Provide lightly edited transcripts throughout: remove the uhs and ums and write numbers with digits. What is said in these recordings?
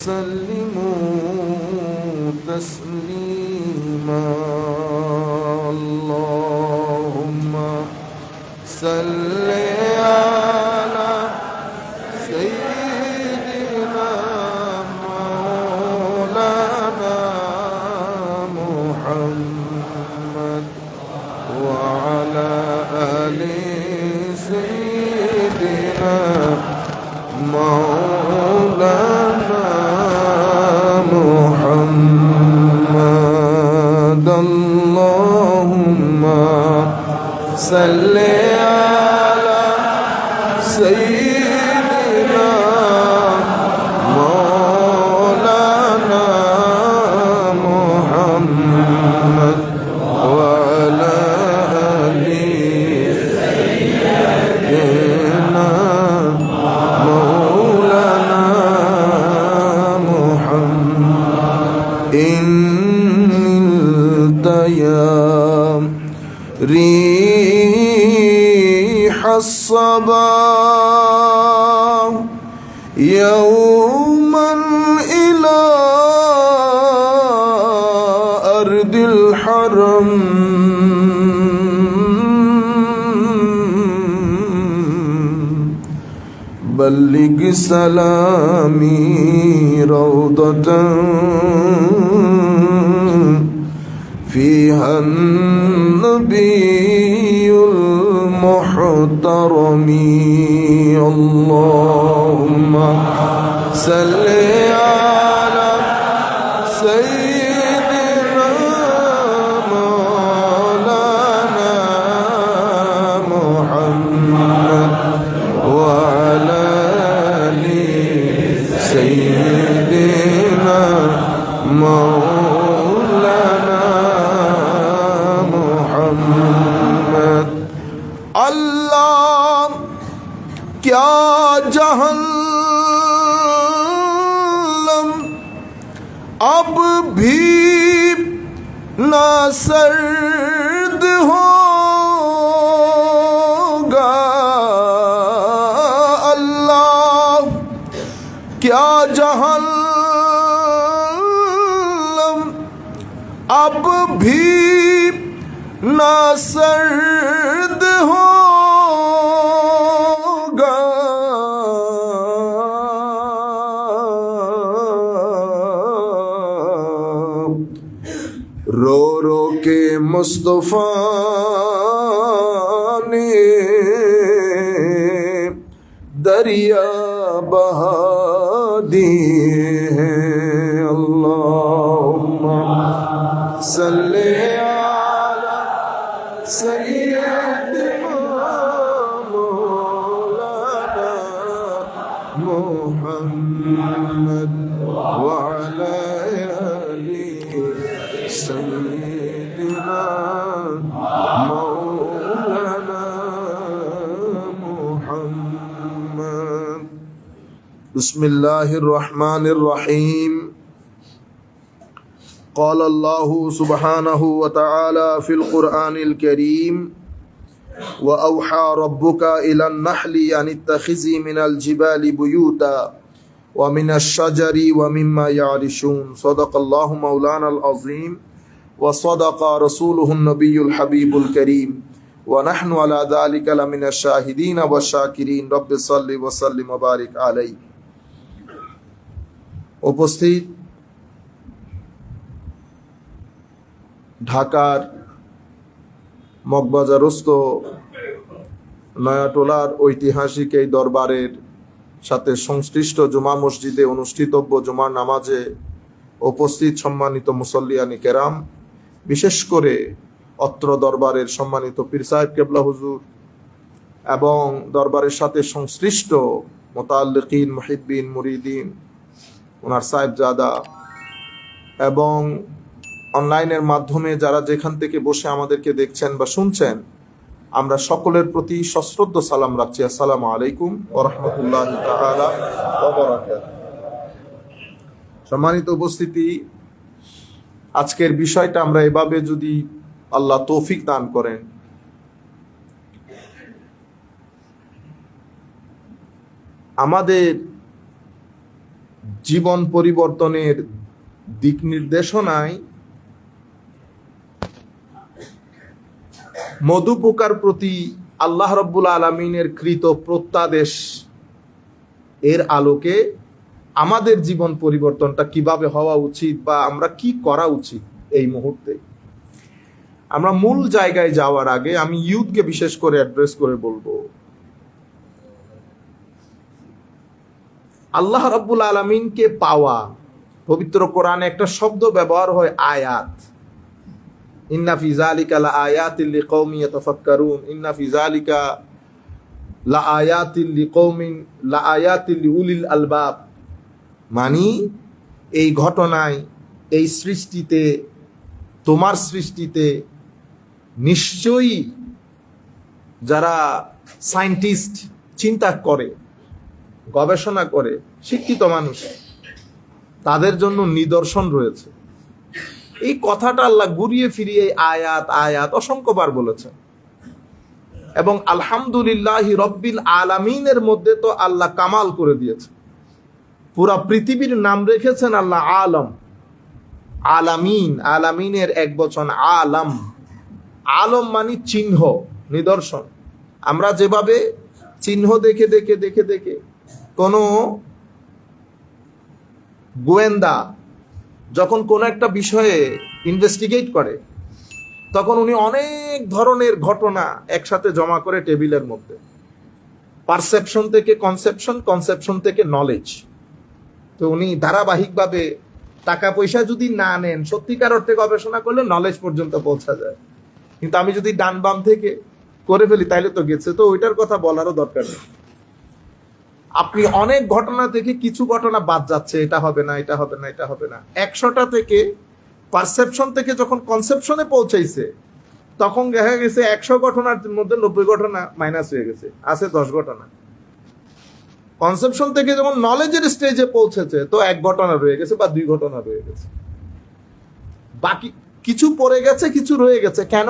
سلموا تسليما اللهم صل على سيدنا مولانا محمد وعلى آل سيدنا مولانا محمد اللهم صل على سيدنا مولانا محمد وعلى آل سيدنا مولانا محمد التيام ريح الصباح يوما إلى أرض الحرم بلغ سلامي روضة فيها النبي المحترم اللهم صل على سيدنا مولانا محمد وعلى آل سيدنا مولانا محمد अल्लाह क्या जहन्नम अब भी न सर्द होगा अल्लाह क्या जहन्नम अब भी न सर्द होगा रो रो के मुस्तफा ने दरिया बहा दिए हैं अल्लाहुम्मा सल्ले सैयदना मौलाना मुहम्मद वअला आलि सैयदना मौलाना मुहम्मद बिस्मिल्लाहिर रहमानिर रहीम क़ाल अल्लाहु सुब्हानहु व तआला फ़िल क़ुरआनिल करीम व औहा रब्बुका इलन नहली अन इत्तख़िज़ी मिनल जिबालि बुयूता व मिनश शजरि व मिम्मा यारिशून सदक़ल्लाहु मौलानल अज़ीम व सदक़ रसूलुहुन नबियुल हबीबुल करीम व नहनु अला ज़ालिका लमिनश शाहिदीन व शाकिरीन रब्बि सल्लि व सल्लिम व बारिक अलैहि। उपस्थित ঢাকার মগবাজারস্থ নয়াটোলার ঐতিহাসিক এই দরবারের সাথে সংশ্লিষ্ট জুমা মসজিদে অনুষ্ঠিতব্য জুমার নামাজে উপস্থিত সম্মানিত মুসল্লিয়ানি কেরাম, বিশেষ করে অত্র দরবারের সম্মানিত পীর সাহেব কেবলা হুজুর এবং দরবারের সাথে সংশ্লিষ্ট মুতাআল্লিকিন মুহিব্বিন মুরিদিন ওনার সাহেবজাদা এবং অনলাইনের মাধ্যমে যারা যেখান থেকে বসে আমাদেরকে দেখছেন বা শুনছেন, আমরা সকলের প্রতি সশ্রদ্ধ সালাম রাখছি। আসসালামু আলাইকুম ওয়া রাহমাতুল্লাহি তাআলা ওয়া বারাকাতুহু। সম্মানিত উপস্থিতি, আজকের বিষয়টা আমরা এভাবে যদি আল্লাহ তৌফিক দান করেন, আমাদের জীবন পরিবর্তনের দিক নির্দেশনায় মধু পোকার প্রতি আল্লাহ রাব্বুল আলামিনের কৃত প্রত্যাদেশ এর আলোকে আমাদের জীবন পরিবর্তনটা কিভাবে হওয়া উচিত বা আমরা কি করা উচিত এই মুহূর্তে। আমরা মূল জায়গায় যাওয়ার আগে আমি ইউথকে বিশেষ করে অ্যাড্রেস করে বলবো, আল্লাহ রাব্বুল আলামিনকে পাওয়া, পবিত্র কোরআনে একটা শব্দ ব্যবহার হয় আয়াত, ইন্না ফি যালিকা লাআয়াতিল লিকাওমিন ইয়াতাফাক্কারুন, ইন্না ফি যালিকা লাআয়াতিল লিউলিল আলবাব। মানে এই ঘটনায়, এই সৃষ্টিতে, তোমার সৃষ্টিতে নিশ্চয়ই যারা সায়েন্টিস্ট চিন্তা করে, গবেষণা করে, শিক্ষিত মানুষ, তাদের জন্য নিদর্শন রয়েছে। এই কথাটা আল্লাহ ঘুরিয়ে ফিরিয়ে আয়াত আয়াত অসংখ্যবার বলেছেন। এবং আলহামদুলিল্লাহি রব্বিল আলামিনের মধ্যে তো আল্লাহ কামাল করে দিয়েছে। পুরা পৃথিবীর নাম রেখেছেন আল্লাহ আলম, আলামিন, আলামিনের এক বচন আলম। আলম মানে চিহ্ন, নিদর্শন। আমরা যেভাবে চিহ্ন দেখে দেখে দেখে দেখে কোনো গোয়েন্দা যখন কোনো একটা বিষয়ে ইনভেস্টিগেট করে, তখন উনি অনেক ধরনের ঘটনা একসাথে জমা করে টেবিলের মধ্যে, পারসেপশন থেকে কনসেপশন, কনসেপশন থেকে নলেজ। তো উনি ধারাবাহিকভাবে টাকা পয়সা যদি না নেন, সত্যিকার অর্থে গবেষণা করলে নলেজ পর্যন্ত পৌঁছা যায়। কিন্তু আমি যদি ডান বাম থেকে করে ফেলি তাইলে তো গেছে, তো ওইটার কথা বলারও দরকার নেই। আপনি অনেক ঘটনা থেকে কিছু ঘটনা বাদ যাচ্ছে, এটা হবে না, এটা হবে না, এটা হবে না। 100টা থেকে পারসেপশন থেকে যখন কনসেপশনে পৌঁছাইছে, তখন দেখা গেছে 100 ঘটনার মধ্যে 90 ঘটনা মাইনাস হয়ে গেছে, আছে 10 ঘটনা। কনসেপশন থেকে যখন নলেজের স্টেজে পৌঁছেছে, তো 1 ঘটনা রয়ে গেছে বা 2 ঘটনা রয়ে গেছে, বাকি কিছু পড়ে গেছে, কিছু রয়ে গেছে। কেন?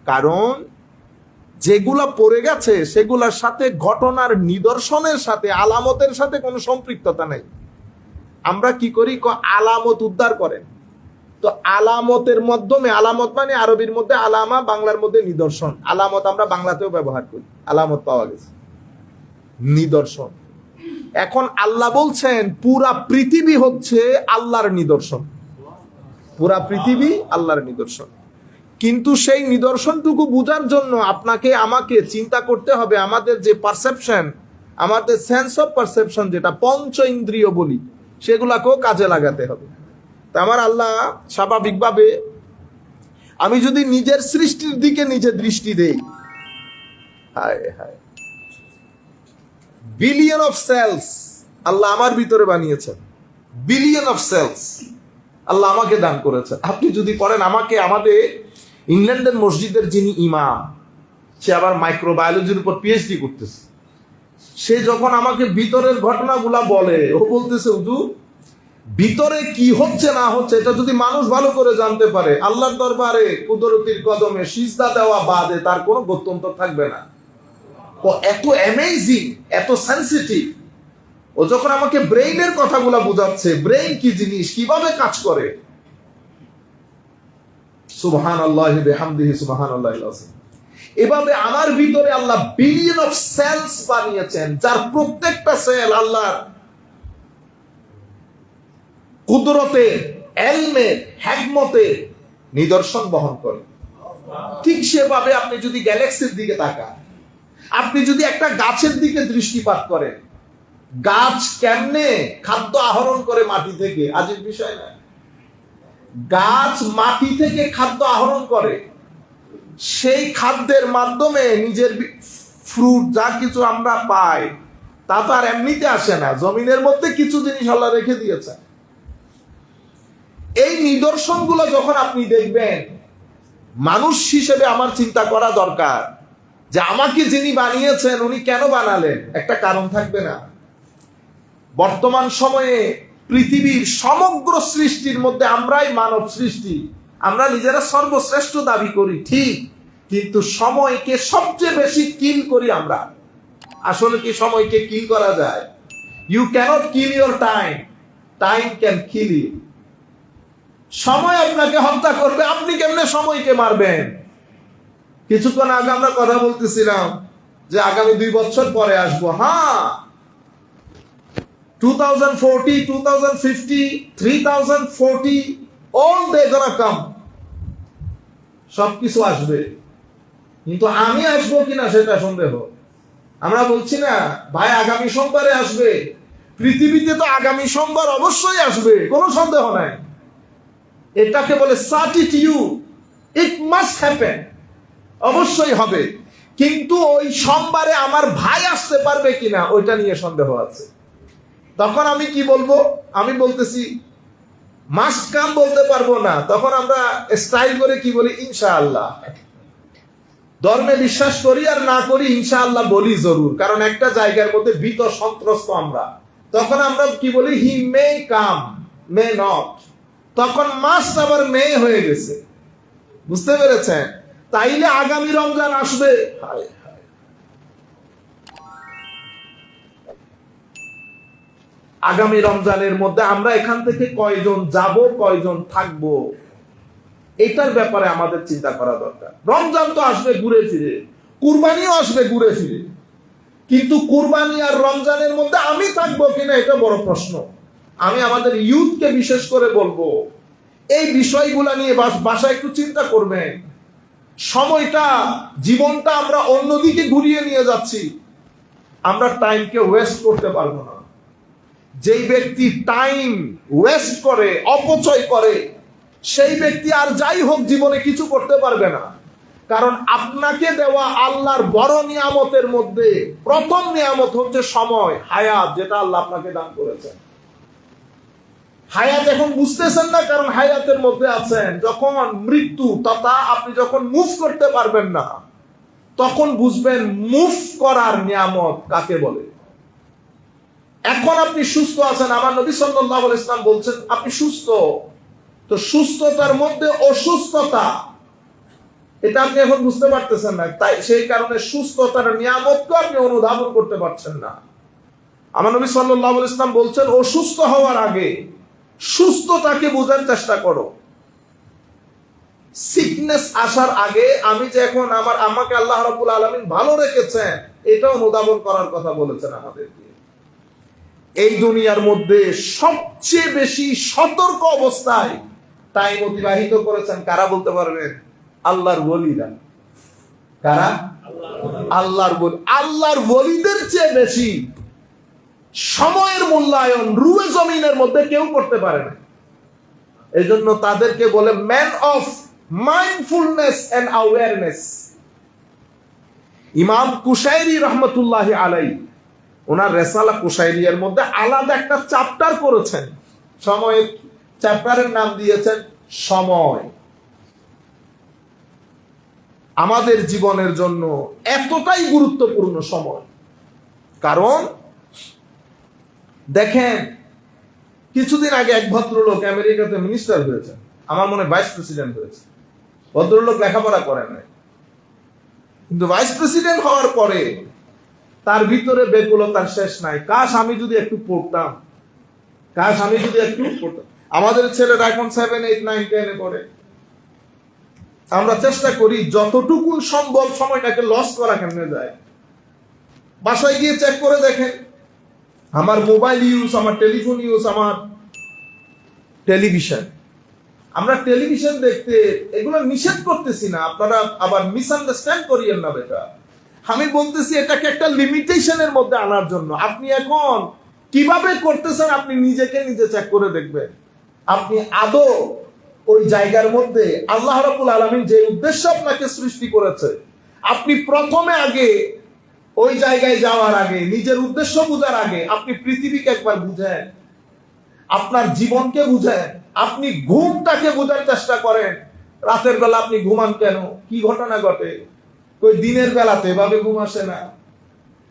কারণ যেগুলা পড়ে গেছে সেগুলোর সাথে ঘটনার নিদর্শনের সাথে, আলামতের সাথে কোনো সম্পৃক্ততা নেই। আমরা কি করি, আলামত উদ্ধার করেন। তো আলামতের মাধ্যমে, আলামত মানে আরবির মধ্যে আলামা, বাংলার মধ্যে নিদর্শন। আলামত আমরা বাংলাতেও ব্যবহার করি, আলামত পাওয়া গেছে, নিদর্শন। এখন আল্লাহ বলছেন পুরা পৃথিবী হচ্ছে আল্লাহর নিদর্শন, পুরা পৃথিবী আল্লাহর নিদর্শন। কিন্তু সেই নিদর্শনটুকু বোঝার জন্য আপনাকে আমাকে চিন্তা করতে হবে, আমাদের যে পারসেপশন, আমাদের সেন্স অফ পারসেপশন, যেটা পঞ্চ ইন্দ্রিয় বলি, সেগুলাকেও কাজে লাগাতে হবে। তা আমার আল্লাহ স্বাভাবিকভাবে, আমি যদি নিজের সৃষ্টির দিকে নিজে দৃষ্টি দেই, হায় হায়, বিলিয়ন অফ সেলস আল্লাহ আমার ভিতরে বানিয়েছেন, বিলিয়ন অফ সেলস আল্লাহ আমাকে দান করেছেন। আপনি যদি পড়েন, আমাকে, আমাদের ইংল্যান্ডের মসজিদের যিনি ইমাম, সে আবার মাইক্রোবায়োলজির উপর পিএইচডি করতেছে, সে যখন আমাকে ভিতরের ঘটনাগুলা বলে, ও বলতেছে হুজুর, ভিতরে কি হচ্ছে না হচ্ছে এটা যদি মানুষ ভালো করে জানতে পারে, আল্লাহর দরবারে কুদরতির কদমে সিজদা দেওয়া বাদে তার কোনো গত্যন্তর থাকবে না। ও এত অ্যামেজিং, এত সেনসিটিভ। ও যখন আমাকে ব্রেইনের কথাগুলা বোঝাচ্ছে, ব্রেইন কি জিনিস, কিভাবে কাজ করে, সুবহানাল্লাহি বিহামদিহি সুবহানাল্লাহিল আযীম। এভাবে আমার ভিতরে আল্লাহ বিলিয়ন অফ সেলস বানিয়েছেন, যার প্রত্যেকটা সেল আল্লাহর কুদরতে, ইলমে, হিকমতে নিদর্শন বহন করে। ঠিক সেভাবে আপনি যদি গ্যালাক্সির দিকে তাকান, আপনি যদি একটা গাছের দিকে দৃষ্টিপাত করেন, গাছ কেমনে খাদ্য আহরণ করে মাটি থেকে, আজের বিষয় না। গাছ মাটি থেকে খাদ্য আহরণ করে, সেই খাদ্যের মাধ্যমে নিজের ফ্রুট যা কিছু আমরা পাই, তা তো আর এমনিতে আসে না, জমিনের মধ্যে কিছু জিনিস আল্লাহ রেখে দিয়েছে। এই নিদর্শনগুলো যখন আপনি দেখবেন, মানুষ হিসেবে আমার চিন্তা করা দরকার যে আমাকে যিনি বানিয়েছেন উনি কেন বানালেন, একটা কারণ থাকবে না। বর্তমান সময়ে পৃথিবীর সমগ্র সৃষ্টির মধ্যে আমরাই মানব সৃষ্টি, আমরা নিজেরা সর্বশ্রেষ্ঠ দাবি করি, ঠিক, কিন্তু সময়কে সবচেয়ে বেশি কিল করি আমরা। আসলে কি সময়কে কিল করা যায়? You cannot kill your time. Time can kill you. সময় আপনাকে হত্যা করবে, আপনি কেমনে সময়কে মারবেন? কিছুক্ষণ আগে আমরা কথা বলতেছিলাম যে আগামী 2 বছর পরে আসবো। হ্যাঁ, 2040, 2050, 3040, all they gonna come, সবকিছু আসবে, কিন্তু আমি আসবো কিনা সেটা সন্দেহ। আমরা বলছি না ভাই আগামী সোমবারে আসবে, পৃথিবীতে তো আগামী সোমবার অবশ্যই আসবে, কোনো সন্দেহ নাই। এটাকে বলে সার্টিটিউড, ইট মাস্ট হ্যাপেন, অবশ্যই হবে। কিন্তু ওই সোমবারে আমার ভাই আসতে পারবে কিনা ওইটা নিয়ে সন্দেহ আছে। তখন আমি কি বলবো? আমি বলতেছি মাস্ট কাম বলতে পারবো না, তখন আমরা স্টাইল করে কি বলি, ইনশাআল্লাহ। ধর্মে বিশ্বাস করি আর না করি ইনশাআল্লাহ বলি জরুর, কারণ একটা জায়গার মধ্যে ভীত সন্ত্রস্ত আমরা। তখন আমরা কি বলি, হি মে কাম মে নট, তখন মাস্ট আবার মে হয়ে গেছে। বুঝতে পেরেছেন? তাইলে আগামী রমজান আসবে, আগামী রমজানের মধ্যে আমরা এখান থেকে কয়জন যাব, কয়জন থাকবো, এটার ব্যাপারে আমাদের চিন্তা করা দরকার। রমজান তো আসবে ঘুরে ফিরে, কুরবানিও আসবে ঘুরে ফিরে, কিন্তু কুরবানি আর রমজানের মধ্যে আমি থাকবো কিনা এটা বড় প্রশ্ন। আমি আমাদের ইউথকে বিশেষ করে বলবো, এই বিষয়গুলা নিয়ে বাসায় একটু চিন্তা করবেন। সময়টা, জীবনটা আমরা অন্যদিকে ঘুরিয়ে নিয়ে যাচ্ছি, আমরা টাইমকে ওয়েস্ট করতে পারবো না। যেই ব্যক্তি টাইম ওয়েস্ট করে, অপচয় করে, সেই ব্যক্তি আর যাই হোক জীবনে কিছু করতে পারবে না। কারণ আপনাকে দেওয়া আল্লাহর বড় নিয়ামতের মধ্যে প্রথম নিয়ামত হচ্ছে সময়, হায়াত, যেটা আল্লাহ আপনাকে দান করেছেন। হায়াত এখন বুঝতেছেন না, কারণ হায়াতের মধ্যে আছেন। যখন মৃত্যু তথা আপনি যখন মুভ করতে পারবেন না, তখন বুঝবেন মুভ করার নিয়ামত কাকে বলে। এখন আপনি সুস্থ আছেন, আমার নবী সাল্লাল্লাহু আলাইহি ওয়াসাল্লাম বলছেন আপনি সুস্থ, তো সুস্থতার মধ্যে অসুস্থতা, এটা আপনি এখন বুঝতে পারতেছেন না, তাই সেই কারণে সুস্থতার নিয়ামতকে আপনি অনুধাবন করতে পারছেন না। আমার নবী সাল্লাল্লাহু আলাইহি ওয়াসাল্লাম বলছেন অসুস্থ হওয়ার আগে সুস্থতাকে বোঝার চেষ্টা করো। সিকনেস আসার আগে আমি যে এখন আমাকে আল্লাহ রাব্বুল আলামিন ভালো রেখেছেন, এটা অনুধাবন করার কথা বলেছেন আমাদেরকে। এই দুনিয়ার মধ্যে সবচেয়ে বেশি সতর্ক অবস্থায় টাইম অতিবাহিত করেছেন কারা বলতে পারবেন? আল্লাহর ওলিরা। কারা? আল্লাহর ওলি। আল্লাহর ওলিদের চেয়ে বেশি সময়ের মূল্যায়ন রুয়ে জমিনের মধ্যে কেউ করতে পারে না। এই জন্য তাদেরকে বলে man of mindfulness and awareness. ইমাম কুশাইরি রহমতুল্লাহি আলাইহি ওনার রেসালা কুশাইরিয়ার মধ্যে আলাদা একটা চ্যাপ্টার করেছেন, সময়ের চ্যাপ্টারের নাম দিয়েছেন সময়। আমাদের জীবনের জন্য এতটাই গুরুত্বপূর্ণ সময়, কারণ দেখেন কিছুদিন আগে এক ভদ্রলোক আমেরিকাতে মিনিস্টার হয়েছে, আমার মনে ভাইস প্রেসিডেন্ট হয়েছে। ভদ্রলোক লেখাপড়া করেন নাই, কিন্তু ভাইস প্রেসিডেন্ট হওয়ার পরে তার ভিতরে বেকুলতার শেষ নাই। কাশ আমি যদি একটু পড়তাম, কাশ আমি যদি একটু পড়তাম। আমাদের ছেলেরা এখন 7, 8, 9, 10 পড়ে। আমরা চেষ্টা করি যতটুকু সম্ভব সময়টাকে লস করা কেমনে যায়। বাসায় গিয়ে চেক করে দেখেন, আমার মোবাইল ইউজ, আমার টেলিফোন ইউজ, আমার টেলিভিশন। আমরা টেলিভিশন দেখতে এগুলো নিষেধ করতেছি না, আপনারা আবার মিসআন্ডারস্ট্যান্ড করিয়েন না বেটা। আমি বলতেছি এটাকে একটা লিমিটেশনের মধ্যে আনার জন্য। আপনি এখন কিভাবে করতেছেন আপনি নিজেকে নিজে চেক করে দেখবেন, আপনি আদৌ ওই জায়গার মধ্যে আল্লাহ রাব্বুল আলামিন যে উদ্দেশ্য আপনাকে সৃষ্টি করেছে, আপনি প্রথমে আগে ওই জায়গায় যাওয়ার আগে, নিজের উদ্দেশ্য বোঝার আগে আপনি পৃথিবীকে একবার বুঝেন, আপনার জীবনকে বুঝেন, আপনি ঘুমটাকে বোঝার চেষ্টা করেন। রাতের বেলা আপনি ঘুমান কেন? কি ঘটনা ঘটে? কই দিনের বেলাতে এভাবে ঘুম আসে না।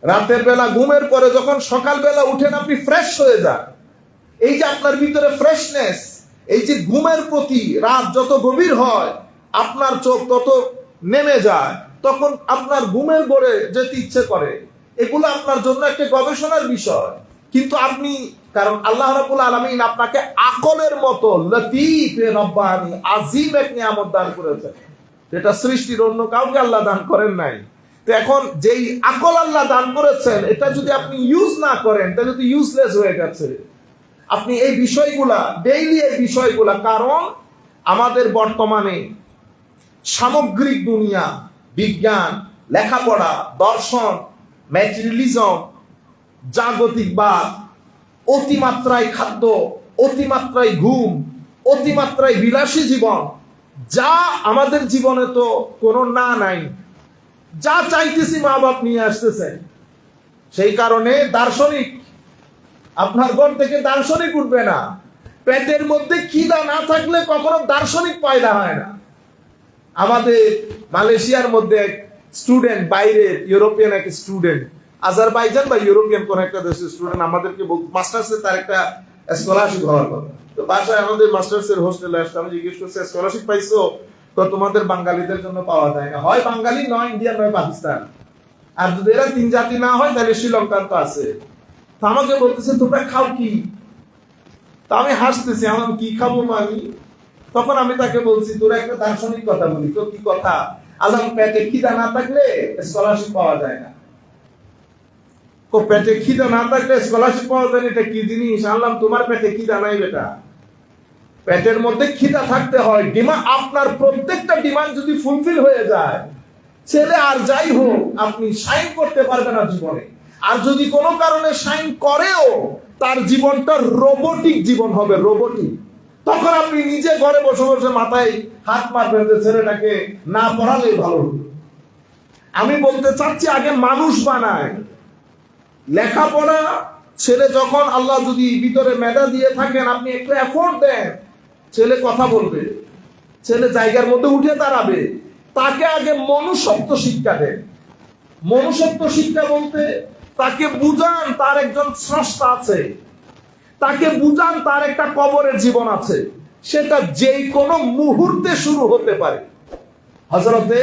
রাতের বেলা ঘুমের পরে যখন সকালবেলা উঠেন আপনি ফ্রেশ হয়ে যান। এই যে আপনার ভিতরে ফ্রেশনেস, এই যে ঘুমের প্রতি, রাত যত গভীর হয় আপনার চোখ তত নেমে যায়, তখন আপনার ঘুমের ঘরে যেতে ইচ্ছে করে। এগুলো আপনার জন্য একটা গবেষণার বিষয়, কিন্তু আপনি কারণ আল্লাহ রাব্বুল আলামিন আপনাকে আকলের মতো লতীফ রব্বানি আজিম এক নিয়ামত দান করেছেন, যেটা সৃষ্টির অন্য কাউকে আল্লাহ দান করেন নাই। তো এখন যেই আকল আল্লাহ দান করেছেন, এটা যদি আপনি ইউজ না করেন তাহলে তো ইউজলেস হয়ে গেছে। আপনি এই বিষয়গুলা ডেইলি, এই বিষয়গুলা, কারণ আমাদের বর্তমানে সামগ্রিক দুনিয়া, বিজ্ঞান, লেখাপড়া, দর্শন, ম্যাটেরিয়ালিজম, জাগতিকবাদ, অতিমাত্রায় খাদ্য, অতিমাত্রায় ঘুম, অতিমাত্রায় বিলাসী জীবন, যা আমাদের জীবনে তো কোনো না নাই, যা চাইতেছি মা বাপ নিয়ে আসতেছেন। সেই কারণে দার্শনিক, আপনার ঘর থেকে দার্শনিক উঠবে না। পেটের মধ্যে খিদা না থাকলে কখনো দার্শনিক পয়দা হয় না। আমাদের মালয়েশিয়ার মধ্যে এক স্টুডেন্ট, বাইরের ইউরোপিয়ান এক স্টুডেন্ট, আজারবাইজান বা ইউরোপিয়ান কোন একটা দেশের স্টুডেন্ট, আমাদেরকে মাস্টার্সে তার একটা স্কলারশিপ হওয়ার কথা। তো বাসায় আমাদের মাস্টার্সের হোস্টেলে আসতে আমি জিজ্ঞেস করছি, স্কলারশিপ পাইছো? তো তোমাদের বাঙালিদের জন্য পাওয়া যায় না, হয় বাঙালি, নয় ইন্ডিয়ান, নয় পাকিস্তান, আর যদি এরা তিন জাতি না হয় তাহলে শ্রীলঙ্কার তো আছে। তো আমাকে বলতেছে তোমরা খাও কি? তা আমি হাসতেছি, আমার কি খাবো আমি? তখন আমি তাকে বলছি, তোরা একটা দার্শনিক কথা বলি তো। কি কথা? আল্লাহ পেটে খিদা না থাকলে স্কলারশিপ পাওয়া যায় না। পেটে খিদা না থাকলে স্কলারশিপ পাওয়া যায় না, এটা কি জিনিস? আল্লাহ তোমার পেটে খিদা নাই বেটা, পেটের মধ্যে খিদা থাকতে হয়। ডিমান্ড, আপনার প্রত্যেকটা ডিমান্ড যদি ফুলফিল হয়ে যায়, ছেলে আর যাই হোক, আপনি শাইন করতে পারবেন না জীবনে। আর যদি কোনো কারণে শাইন করেও, তার জীবনটা রোবটিক জীবন হবে, রোবটিক। তখন আপনি নিজে ঘরে বসে বসে মাথায় হাত মারবেন যে ছেলেটাকে না পড়ালেই ভালো হতো। আমি বলতে চাচ্ছি, আগে মানুষ বানায়। লেখাপড়া, ছেলে যখন আল্লাহ যদি ভিতরে মেধা দিয়ে থাকেন, আপনি একটু এফোর্ট দেন, ছেলে কথা বলবে, ছেলে জায়গার মধ্যে উঠে দাঁড়াবে। তাকে আগে মনুষ্যত্ব শিক্ষা দেন। মনুষ্যত্ব শিক্ষা বলতে তাকে বুঝান তার একজন স্রষ্টা আছে, তাকে বুঝান তার একটা কবরের জীবন আছে, সেটা যেই কোনো মুহূর্তে শুরু হতে পারে। হযরতে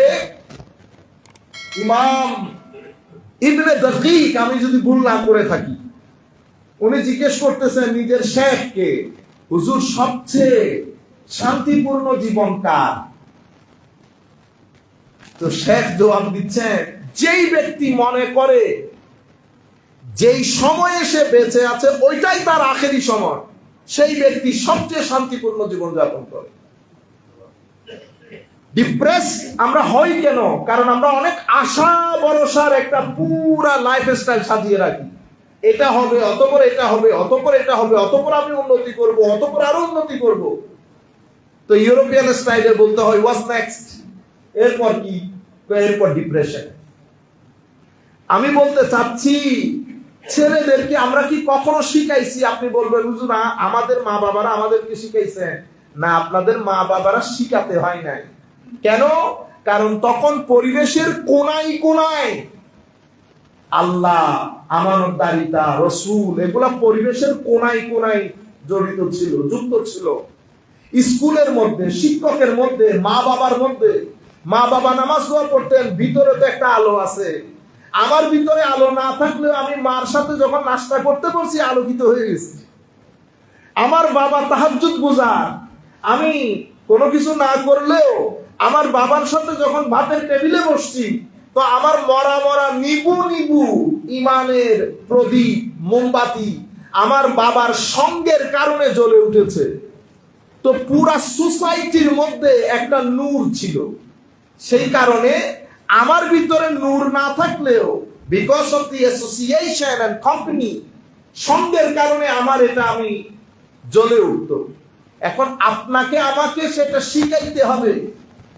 ইমাম ইবনে দাকিক, আমি যদি ভুল না করে থাকি, উনি জিজ্ঞেস করতেছেন নিজের শেখকে, হুজুর সবচেয়ে শান্তিপূর্ণ জীবন কার? তো শেখ জবাব দিচ্ছেন, যেই ব্যক্তি মনে করে যেই সময়ে সে বেঁচে আছে ওইটাই তার আখেরি সময়, সেই ব্যক্তি সবচেয়ে শান্তিপূর্ণ জীবন যাপন করে। ডিপ্রেস আমরা হই কেন? কারণ আমরা অনেক আশা ভরসার একটা পুরা লাইফস্টাইল সাজিয়ে রাখি। এটা হবে, অতঃপর এটা হবে, অতঃপর এটা হবে, অতঃপর আমি উন্নতি করব, অতঃপর আরো উন্নতি করব। তো ইউরোপিয়ান স্টাইলে বলতে হয় হোয়াটস নেক্সট, এরপর কি? এরপর ডিপ্রেশন। আমি বলতে চাচ্ছি, ছেলেদেরকে আমরা কি কখনো শিখাইছি? আপনি বলবেন হুজুর আমাদের মা বাবারা আমাদেরকে শিখাইছেন না। আপনাদের মা বাবারা শিখাতে হয় নাই। কেন? কারণ তখন পরিবেশের কোনায় কোনায় আল্লাহ, আমানতদারিতা, রসুল, এগুলা পরিবেশের কোনায় কোনায় জড়িত ছিল, যুক্ত ছিল। স্কুলের মধ্যে, শিক্ষকের মধ্যে, মা বাবার মধ্যে। মা বাবা নামাজ দোয়া পড়তেন, ভিতরে তো একটা আলো আছে। আমার ভিতরে আলো না থাকলেও আমি মার সাথে যখন নাস্তা করতে বলছি আলোকিত হয়ে গেছি। আমার বাবা তাহাজ্জুদ গুজার, আমি কোনো কিছু না করলেও আমার বাবার সাথে যখন ভাতের টেবিলে বসছি, তো আমার মরা মরা নিবু নিবু ইমানের প্রদীপ, মোমবাতি আমার বাবার সঙ্গের কারণে জ্বলে উঠেছে। তো পুরা সোসাইটির মধ্যে একটা নূর ছিল। সেই কারণে আমার ভিতরে নূর না থাকলেও, because of the association and company, সঙ্গের কারণে আমার এটা আমি জ্বলে উঠত। এখন আপনাকে আমাকে সেটা শিখাইতে হবে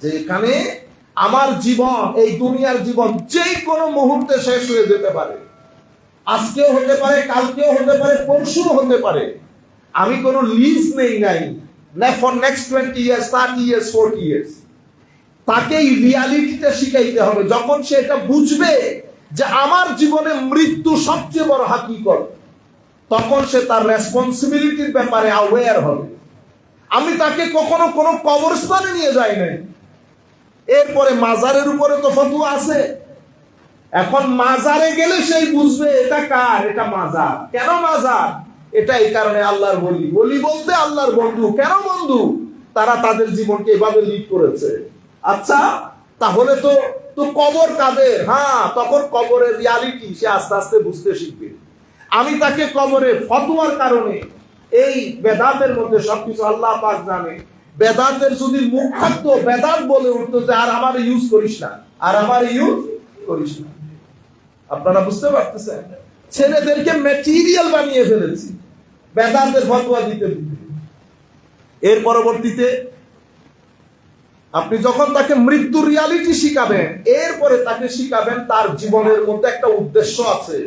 যে এখানে আমার জীবন, এই দুনিয়ার জীবন যে কোনো মুহূর্তে শেষ হয়ে যেতে পারে। আজকেও হতে পারে, কালকেও হতে পারে, পরশুও হতে পারে। আমি কোনো লিজ নেই নাই না for next 20 years, 30 years, 40 years। তাকে এই রিয়ালিটিটা শিখাইতে হবে। যখন সে এটা বুঝবে যে আমার জীবনে মৃত্যু সবচেয়ে বড় হাকিকত, তখন সে তার রেসপন্সিবিলিটির ব্যাপারে অ্যাওয়্যার হবে। আমি তাকে কখনো কোনো কবরস্থানে নিয়ে যাই নাই। এরপরে মাজারের উপরে তো ফতোয়া আছে। এখন মাজারে গেলে সেই বুঝবে এটা কার, এটা মাজার। কেন মাজার? এটা এই কারণে আল্লাহর ওলি। ওলি বলতে আল্লাহর বন্ধু। কেন বন্ধু? তারা তাদের জীবনকে এভাবে লিড করেছে। আচ্ছা, তাহলে তো তো কবর কাদের? হ্যাঁ, তখন কবরের রিয়ালিটি সে আস্তে আস্তে বুঝতে শিখবে। আমি তাকে কবরে ফতোয়ার কারণে, এই বেদাতের মধ্যে সবকিছু আল্লাহ পাক জানে, বেদাতের যদি মুখ থাকতো বেদাত বলে উঠতো যে আর আমার ইউজ করিস না, আর আমার ইউজ করিস না। আপনারা বুঝতে পারতেছেন? ছেলেদেরকে ম্যাটেরিয়াল বানিয়ে ফেলেছি বেদাতের ফতোয়া দিতে দিতে। এর পরবর্তীতে আপনি যখন তাকে মৃত্যুর রিয়ালিটি শিখাবেন, এরপরে তাকে শিখাবেন তার জীবনের মধ্যে একটা উদ্দেশ্য আছে।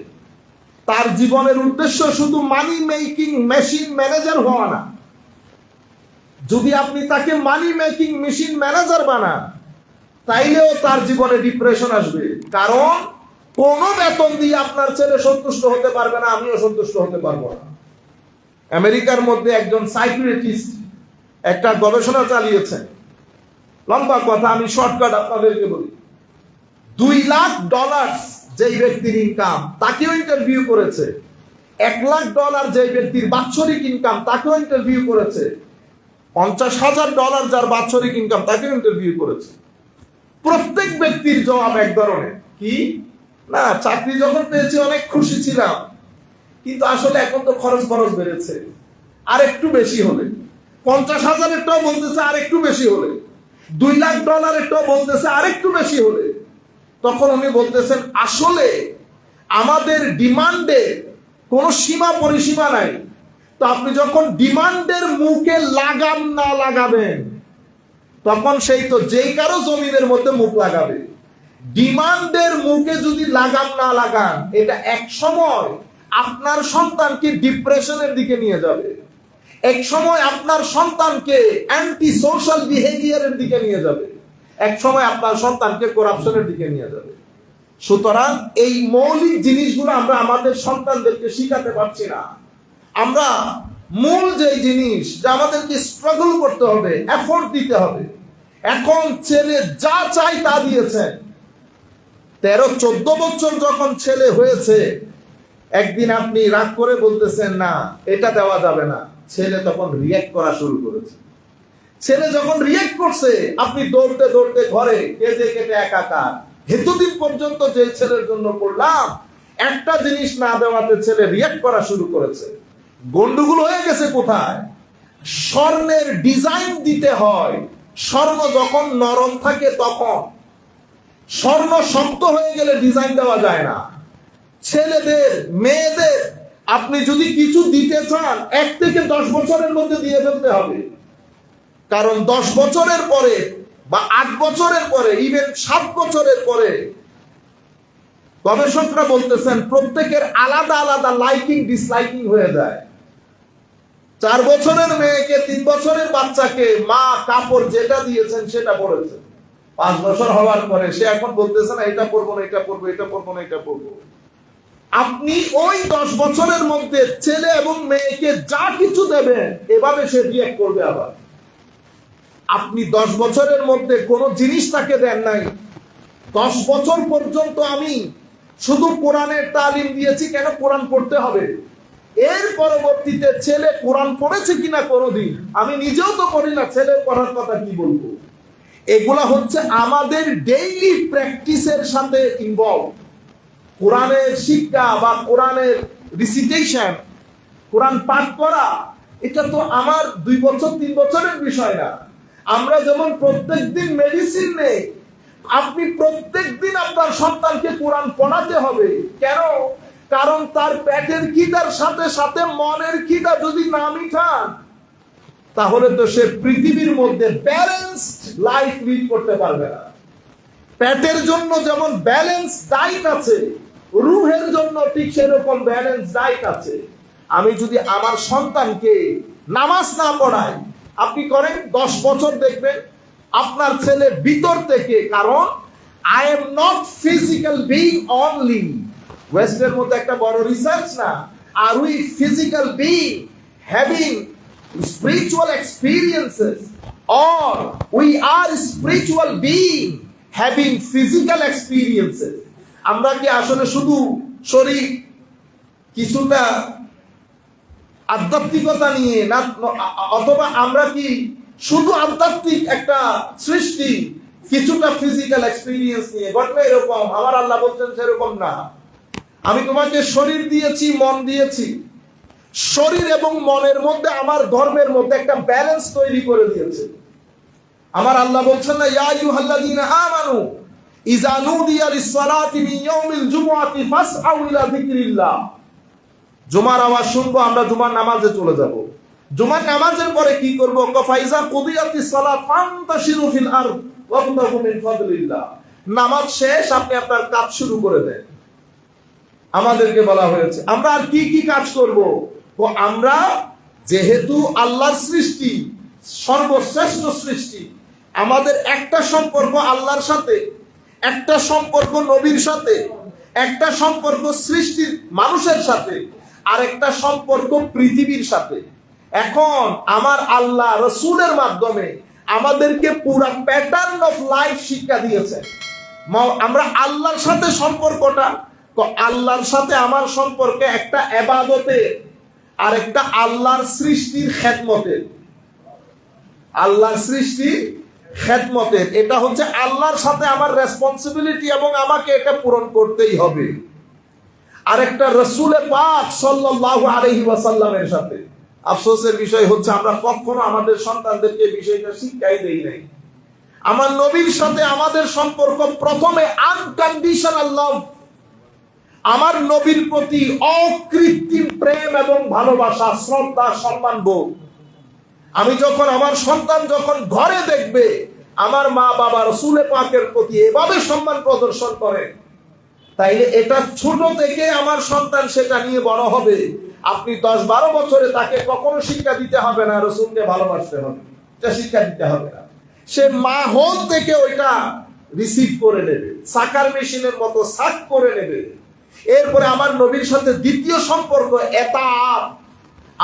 তার জীবনের উদ্দেশ্য শুধু মানি মেকিং মেশিন ম্যানেজার হওয়া না। যদি আপনি তাকে মানি মেকিং মেশিন ম্যানেজার বানান, তাইলেও তার জীবনে ডিপ্রেশন আসবে। কারণ কোনো বেতন দিয়ে আপনার ছেলে সন্তুষ্ট হতে পারবে না, আমিও সন্তুষ্ট হতে পারবো না। আমেরিকার মধ্যে একজন সাইকিয়াট্রিস্ট একটা গবেষণা চালিয়েছেন। লম্বা কথা, আমি শর্টকাট আপনাদেরকে বলি। $2 লাখ যেই ব্যক্তির ইনকাম, তাকেও ইন্টারভিউ করেছে। $1 লাখ যেই ব্যক্তির বাৎসরিক ইনকাম, তাকেও ইন্টারভিউ করেছে। $50,000 যার বাৎসরিক ইনকাম, তাকেও ইন্টারভিউ করেছে। প্রত্যেক ব্যক্তির জবাব এক ধরনের, কি না, চাকরি যখন পেয়েছি অনেক খুশি ছিলাম, কিন্তু আসলে এখন তো খরচ বেড়েছে, আর একটু বেশি হলে। 50,000-টাও বলতেছে আর একটু বেশি হলে, $2 লাখ বলতেছে আর একটু বেশি হলে। তখন উনি বলতেছেন, আসলে আমাদের ডিমান্ডে কোনো সীমা পরিসীমা নাই। তো আপনি যখন ডিমান্ডের মুখে লাগাম না লাগাবেন, তখন সেই তো যেই কারো জমিনের মধ্যে মুখ লাগাবে। ডিমান্ডের মুখে যদি লাগাম না লাগান, এটা এক সময় আপনার সন্তানকে ডিপ্রেশনের দিকে নিয়ে যাবে। এক সময় আপনার সন্তানকে অ্যান্টি সোশ্যাল বিহেভিয়ারের দিকে নিয়ে যাবে। এক সময় আপনার সন্তানকে করাপশনের দিকে নিয়ে যাবে। সুতরাং এই মৌলিক জিনিসগুলো আমরা আমাদের সন্তানদেরকে শিখাতে পারছি না। আমরা মূল যে জিনিস, যা আমাদেরকে স্ট্রাগল করতে হবে, এফোর্ট দিতে হবে। এখন ছেলে যা চাই তা দিয়েছেন। 13-14 বছর যখন ছেলে হয়েছে, একদিন আপনি রাগ করে বলতেছেন না এটা দেওয়া যাবে না, ছেলে তখন রিঅ্যাক্ট করা শুরু করেছে। ছেলে যখন রিঅ্যাক্ট করছে, আপনি দৌড়তে দৌড়তে ঘরে কেঁদে কেটে একাকার। এতদিন পর্যন্ত যে ছেলের জন্য করলাম, একটা জিনিস না দেওয়াতে ছেলে রিঅ্যাক্ট করা শুরু করেছে। গন্ডগোল হয়ে গেছে কোথায়? স্বর্ণের ডিজাইন দিতে হয়, স্বর্ণ যখন নরম থাকে তখন। স্বর্ণ শক্ত হয়ে গেলে ডিজাইন দেওয়া যায় না। ছেলেদের, মেয়েদের আপনি যদি কিছু দিতে চান, 1 থেকে 10 বছরের মধ্যে দিয়ে ফেলতে হবে। কারণ 10 বছরের পরে বা 8 বছরের পরে, ইভেন 7 বছরের পরে, গবেষকরা বলতেছেন প্রত্যেকের আলাদা আলাদা লাইকিং ডিসলাইকিং হয়ে যায়। 4 বছরের মেয়েকে 3 বছরের বাচ্চাকে মা কাপড় যেটা দিয়েছেন সেটা পরেছে। 5 বছর হওয়ার পরে সে এখন বলতেছে না এটা পরবো না, এটা পরবো, এটা পরবো না, এটা পরবো। আপনি ওই 10 বছরের মধ্যে ছেলে এবং মেয়েকে যা কিছু দেবেন, এভাবে সে রিঅ্যাক্ট করবে। আবার আপনি 10 বছরের মধ্যে কোনো জিনিস তাকে দেন নাই। 10 বছর পর্যন্ত আমি শুধু কোরআনের তালিম দিয়েছি, কেন কোরআন পড়তে হবে। এর পরবর্তীতে ছেলে কোরআন পড়েছে কিনা কোনোদিন, আমি নিজেও তো করি না, ছেলের পড়ার কথা কি বলবো। এগুলা হচ্ছে আমাদের ডেইলি প্র্যাকটিসের সাথে ইনভলভ। কোরআনের শিক্ষা বা কোরআনের রিসিটেশন, কোরআন পাঠ করা, এটা তো আমার 2 বছর 3 বছরের বিষয় না। আমরা যেমন প্রত্যেকদিন মেডিসিন নেই, আপনি প্রত্যেকদিন আপনার সন্তানকে কোরআন পড়াতে হবে। কেন? কারণ তার পেটের খিদার সাথে সাথে মনের খিদা যদি না মিটান, তাহলে তো সে পৃথিবীর মধ্যে ব্যালেন্সড লাইফ লিড করতে পারবে না। পেটের জন্য যেমন ব্যালেন্স ডায়েট আছে, রুহের জন্য ঠিক সেরকম ব্যালেন্স ডায়েট আছে। আমি যদি আমার সন্তানকে নামাজ না পড়াই, আপনি করেন 10 বছর দেখবেন আপনার ছেলে ভিতর থেকে, কারণ I am not physical being only. ওয়েস্টের মধ্যে একটা বড় রিসার্চ না, are we physical being having spiritual experiences, or we are spiritual being having physical experiences. আমরা কি আসলে শুধু শরীর কিছুটা আধ্যাত্মিকতা নিয়ে না, অথবা আমরা কি শুধু আধ্যাত্মিক একটা সৃষ্টি কিছুটা ফিজিক্যাল এক্সপিরিয়েন্স নিয়ে? ঘটনা এরকম, আমার আল্লাহ বলছেন সেরকম না। আমি তোমাকে শরীর দিয়েছি, মন দিয়েছি, শরীর এবং মনের মধ্যে আমার ধর্মের মধ্যে একটা ব্যালেন্স তৈরি করে দিয়েছে। আমার আল্লাহ বলছেন না, ইয়া আইয়ুহাল্লাযীনা আমানু ইযা নুদিয়া লিস-সালাতি মিন ইয়াউমিল জুমআতি ফাসআউ ইলা যিকরিল্লাহ। জুমার আওয়াজ শুনবো, আমরা জুমার নামাজে চলে যাব। জুমার নামাজের পরে কি করব? ফাইজা কুদিয়াতিস সালাত ফান্তাশিরু ফিল আরদ ওয়াবতাগু মিন ফাদলিল্লাহ। নামাজ শেষ, আপনি আপনার কাজ শুরু করে দেন। আমাদেরকে বলা হয়েছে আমরা আর কি কি কাজ করব? তো আমরা যেহেতু আল্লাহর সৃষ্টি, সর্বশ্রেষ্ঠ সৃষ্টি, আমাদের একটা সম্পর্ক আল্লাহর সাথে, একটা সম্পর্ক নবীর সাথে, একটা সম্পর্ক সৃষ্টির মানুষের সাথে, আর একটা সম্পর্ক পৃথিবীর সাথে। এখন আমার আল্লাহ রাসূলের মাধ্যমে আমাদেরকে পুরো প্যাটার্ন অফ লাইফ শিক্ষা দিয়েছে। আমরা আল্লাহর সাথে সম্পর্কটা, আল্লাহর সাথে আমার সম্পর্কে একটা ইবাদতে, আর একটা আল্লাহর সৃষ্টির খেদমতে। আল্লাহর সৃষ্টির খেদমতের, এটা হচ্ছে আল্লাহর সাথে আমার রেসপন্সিবিলিটি এবং আমাকে এটা পূরণ করতেই হবে। আরেকটা রাসূলে পাক সাল্লাল্লাহু আলাইহি ওয়াসাল্লামের সাথে। আফসোসের বিষয় হচ্ছে আমরা কখনো আমাদের সন্তানদেরকে বিষয়টা শিক্ষাই দেই নাই। আমার নবীর সাথে আমাদের সম্পর্ক প্রথমে আনকন্ডিশনাল লাভ, আমার নবীর প্রতি অকৃত্রিম প্রেম এবং ভালোবাসা, শ্রদ্ধা, সম্মান বোধ। আমি যখন, আমার সন্তান যখন ঘরে দেখবে আমার মা বাবা রাসূলে পাকের প্রতি এভাবে সম্মান প্রদর্শন করে, তাইলে এটা ছোট থেকে আমার সন্তান সেটা নিয়ে বড় হবে। আপনি 10-12 বছরে তাকে কখনো শিক্ষা দিতে হবে না রাসূলকে ভালোবাসতে হবে, এটা শিক্ষা দিতে হবে না। সে মা হল থেকে ওইটা রিসিভ করে নেবে, সাকার মেশিনের মতো সাক করে নেবে। এরপরে আমার নবীর সাথে দ্বিতীয় সম্পর্ক এতাআত,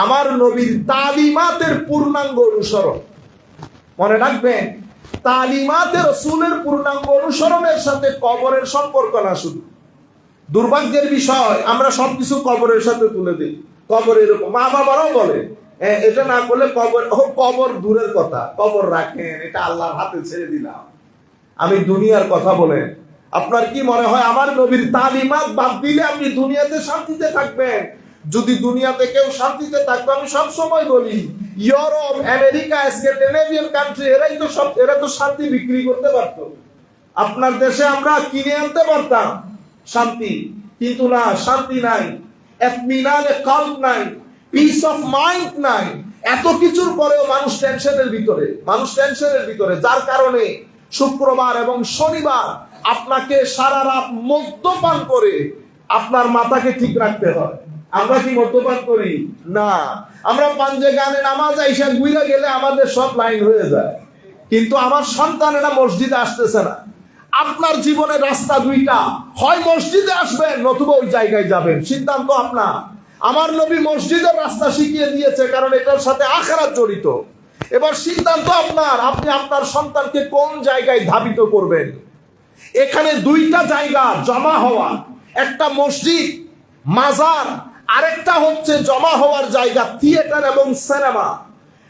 আমার নবীর তালিমাতের পূর্ণাঙ্গ অনুসরণ। মনে রাখবেন, তালিমাতে রাসূলের পূর্ণাঙ্গ অনুসরণের সাথে কবরের সম্পর্ক না। শুধু দুর্ভাগ্যের বিষয়, আমরা সবকিছু কবরের সাথে তুলে দিই। কবরের মা বাবারাও বলে এটা না করলে কবর, কবর দূরের কথা, কবর রাখেন, এটা আল্লাহর হাতে ছেড়ে দিলাম। আমি দুনিয়ার কথা বলে, আপনার কি মনে হয় আমার নবীর তালিমাত বাদ দিলে আপনি দুনিয়াতে শান্তিতে থাকবেন? যদি দুনিয়াতে কেউ শান্তিতে থাকতো, আমি সব সময় বলি ইউরোপ, আমেরিকা, স্ক্যান্ডিনেভিয়ান কান্ট্রি, এরা তো শান্তি বিক্রি করতে পারতো। আপনার দেশে আমরা কিনে আনতে পারতাম শান্তি, কিন্তু না, শান্তি নাই, ইতমিনানে কলব নাই, পিস অফ মাইন্ড নাই। এত কিছুর পরেও মানুষ টেনশনের ভিতরে, যার কারণে শুক্রবার এবং শনিবার আপনাকে সারা রাত মদ্যপান করে আপনার মাথাকে ঠিক রাখতে হয়। আমরা কি মদ্যপান করি? না। আমরা পাঞ্জে গানে নামাজ আইসা গুইরা গেলে আমাদের সব লাইন হয়ে যায়, কিন্তু আমার সন্তানেরা মসজিদে আসতেছে না। আপনার জীবনের রাস্তা দুইটা, হয় মসজিদে আসবেন নতুবা ওই জায়গায় যাবেন, সিদ্ধান্ত আপনার। আমার নবী মসজিদের রাস্তা শিখিয়ে দিয়েছে, কারণ এটার সাথে আখিরাত জড়িত। এবার সিদ্ধান্ত আপনার, আপনি আপনার সন্তানকে কোন জায়গায় ধাবিত করবেন। এখানে দুইটা জায়গা জমা হওয়া, একটা মসজিদ, মাজার, আরেকটা হচ্ছে জমা হওয়ার জায়গা থিয়েটার এবং সিনেমা।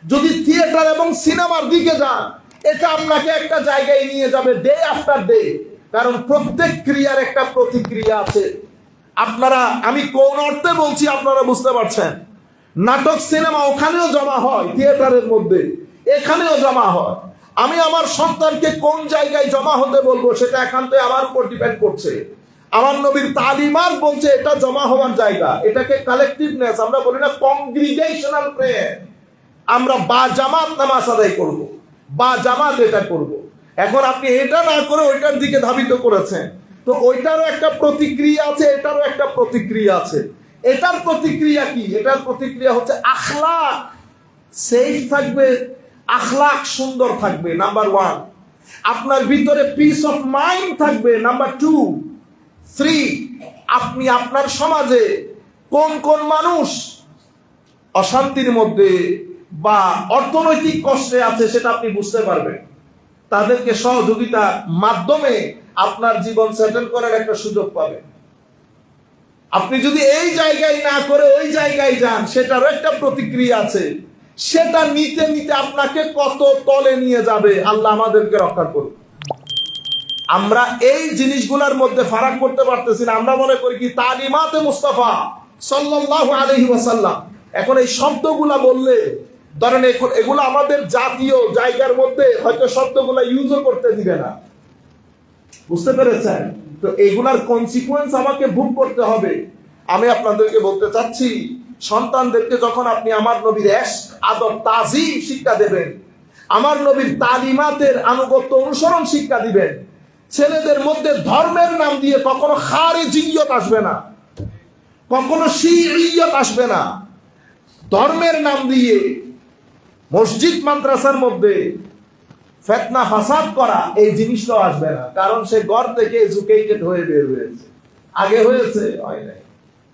যদি থিয়েটার এবং সিনেমার দিকে যান, এটা আপনাকে একটা জায়গায় নিয়ে যাবে ডে আফটার ডে, কারণ প্রত্যেক ক্রিয়ার একটা প্রতিক্রিয়া আছে। আপনারা, আমি কোন অর্থে বলছি আপনারা বুঝতে পারছেন। নাটক, সিনেমা ওখানেও জমা হয়, থিয়েটারের মধ্যে এখানেও জমা হয়। আমি আমার সন্তানকে কোন জায়গায় জমা হতে বলবো সেটা একান্ত আমার উপর ডিপেন্ড করছে। আমার নবীর তালিমাত বলছে এটা জমা হওয়ার জায়গা, এটাকে কালেকটিভনেস, আমরা বলি না কংগ্রিগেশনাল প্রেয়ার, আমরা বা জামাত নামাজ আদায় করব, বা জামাত এটা করব। এখন আপনি এটা না করে ওইটার দিকে ধাবিত করেছেন, তো ওইটারও একটা প্রতিক্রিয়া আছে, এটারও একটা প্রতিক্রিয়া আছে। এটার প্রতিক্রিয়া কি? এটার প্রতিক্রিয়া হচ্ছে আখলাক সেফ থাকবে, আখলাক সুন্দর থাকবে, নাম্বার 1। আপনার ভিতরে পিস অফ মাইন্ড থাকবে, নাম্বার 2, 3। আপনি আপনার সমাজে কোন কোন মানুষ অশান্তির মধ্যে বা অর্থনৈতিক কষ্টে আছে সেটা আপনি বুঝতে পারবেন। তাদেরকে সহযোগিতার মাধ্যমে আপনার জীবন সেটেল করার একটা সুযোগ পাবেন। আপনি যদি এই জায়গায় না করে ওই জায়গায় যান, সেটারও একটা প্রতিক্রিয়া আছে। সেটা নিতে নিতে আপনাকে কত তলে নিয়ে যাবে, আল্লাহ আমাদেরকে রক্ষা করুন। আমরা এই জিনিসগুলোর মধ্যে ফারাক করতে পারতেছি না। আমরা মনে করি কি তালিমাতে মুস্তাফা সাল্লাল্লাহু আলাইহি ওয়াসাল্লাম, এখন এই শব্দগুলা বললে ধরেন এগুলো আমাদের জাতীয় জায়গার মধ্যে হয়তো শব্দগুলা ইউজও করতে দিবে না, বুঝতে পেরেছেন? তো এগুলার কনসিকুয়েন্স আমাকে ভোগ করতে হবে। আমি আপনাদেরকে বলতে চাচ্ছি, সন্তানদেরকে যখন আপনি আমার নবীর আদব তাজিম শিক্ষা দেবেন, আমার নবীর তালিমাতের আনুগত্য অনুসরণ শিক্ষা দিবেন, ছেলেদের মধ্যে ধর্মের নাম দিয়ে কখনো খারিজিয়ত আসবে না, কখনো শিইয়ত আসবে না। ধর্মের নাম দিয়ে মসজিদ মাদ্রাসার মধ্যে ফিতনা ফাসাদ করা, এই জিনিসটাও আসবে না। কারণ সে ঘর থেকে এডুকেটেড হয়ে বের হয়েছে। আগে হয়েছে? হয় নাই।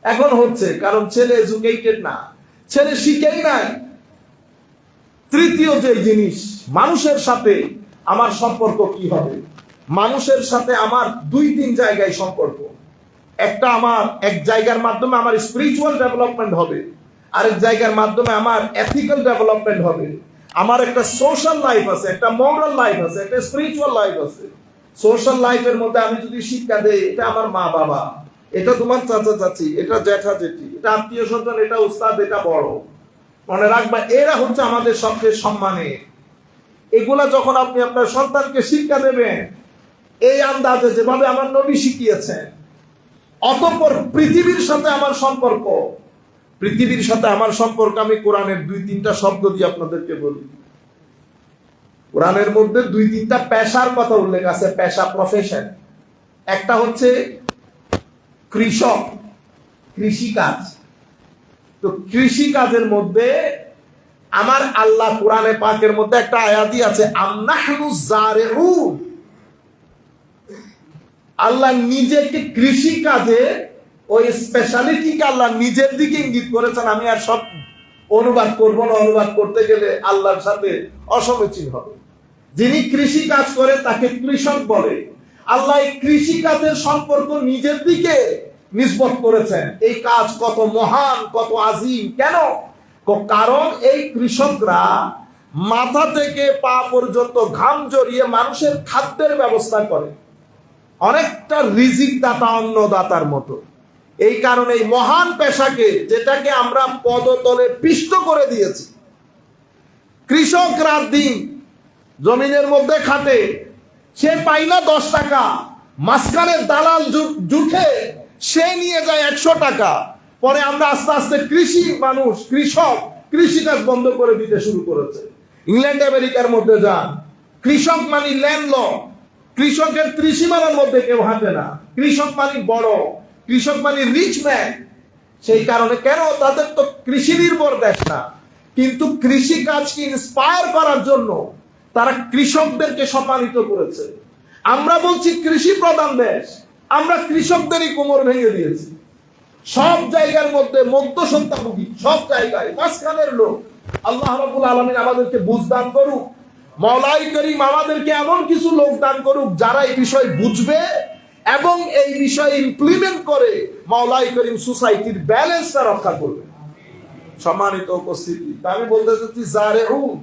এখন হচ্ছে, কারণ ছেলে এডুকেটেড না, ছেলে শিখেই নাই। তৃতীয় যে জিনিস, মানুষের সাথে আমার সম্পর্ক কি হবে। মানুষের সাথে আমার দুই তিন জায়গায় সম্পর্ক। একটা, আমার এক জায়গার মাধ্যমে আমার স্পিরিচুয়াল ডেভেলপমেন্ট হবে, আরেক জায়গার মাধ্যমে আমার এথিক্যাল ডেভেলপমেন্ট হবে। আমার একটা সোশ্যাল লাইফ আছে, একটা মোরাল লাইফ আছে, একটা স্পিরিচুয়াল লাইফ আছে। সোশ্যাল লাইফের মধ্যে আমি যদি শিক্ষা দেই, এটা আমার মা বাবা, এটা তোমার চাচা চাচি, এটা জ্যাঠা জেঠি, এটা আত্মীয় স্বজন, এটা উস্তাদ, এটা বড়, মনে রাখবা এরা হচ্ছে আমাদের সবচেয়ে সম্মানের। এগুলা যখন আপনি আপনার সন্তানকে শিক্ষা দেবেন এই আন্দাজে, যেভাবে আমার নবী শিখিয়েছেন, অতঃপর পৃথিবীর সাথে আমার সম্পর্ক, পৃথিবীর সাথে আমার সম্পর্ক আমি কোরআনের দুই তিনটা শব্দ দিয়ে আপনাদেরকে বলি। কোরআনের মধ্যে দুই তিনটা পেশার কথা উল্লেখ আছে, পেশা, প্রফেশন। একটা হচ্ছে কৃষক, কৃষিকাজ। তো কৃষিকাজের মধ্যে আমার আল্লাহ কোরআনে পাকের মধ্যে একটা আয়াতই আছে, আমনাহনু জারিউন। আল্লাহ নিজেকে কৃষি কাজে ওই স্পেশালিটিকে আল্লাহ নিজের দিকে ইঙ্গিত করেছেন। আমি আর সব অনুবাদ করব না, অনুবাদ করতে গেলে আল্লাহর সাথে অসমীচীন হবে। যিনি কৃষি কাজ করে তাকে কৃষক বলে। আল্লাহ এই কৃষি কাজের সম্পর্ক নিজের দিকে নিসবত করেছেন। এই কাজ কত মহান, কত আজিম। কেন? কারণ এই কৃষকরা মাথা থেকে পা পর্যন্ত ঘাম জড়িয়ে মানুষের খাদ্যের ব্যবস্থা করে, অনেকটা রিজিক দাতা, অন্নদাতার মতো। এই কারণে এই মহান পেশাকে, যেটাকে আমরা পদতলে পিষ্ট করে দিয়েছি, কৃষক রাত দিন জমিনের মধ্যে খাটে, সে পায় না 10 টাকা, মাঝখানে দালাল জুটে সে নিয়ে যায় 100 টাকা। পরে আমরা আস্তে আস্তে কৃষি মানুষ, কৃষক কৃষিকাজ বন্ধ করে দিতে শুরু করেছে। ইংল্যান্ড আমেরিকার মধ্যে যান, কৃষক মানে ল্যান্ডলর্ড, কৃষকের ত্রিসীমানার মধ্যে কেউ হাঁটে না। কৃষক মানে বড়, কৃষক মানে রিচ ম্যান। সেই কারণে, কেন? তাদের তো কৃষি নির্ভর দেশ না, কিন্তু কৃষি কাজকে ইন্সপায়ার করার জন্য তারা কৃষকদেরকে সম্মানিত করেছে। আমরা বলছি কৃষি প্রধান দেশ, আমরা কৃষকদেরই কোমর ভেঙে দিয়েছি। সব জায়গার মধ্যে মধ্যসত্ত্বভোগী, সব জায়গায় মাঝখানের লোক। আল্লাহ রাব্বুল আলামিন আমাদেরকে বুঝ দান করুক। মওলাই করিম আমাদেরকে এমন কিছু লোক দান করুক যারা এই বিষয় বুঝবে এবং এই বিষয় ইমপ্লিমেন্ট করে মওলাই করিম সোসাইটির ব্যালেন্সটা রক্ষা করবে। সম্মানিত উপস্থিতি, আমি বলতে চাচ্ছি জারিউন।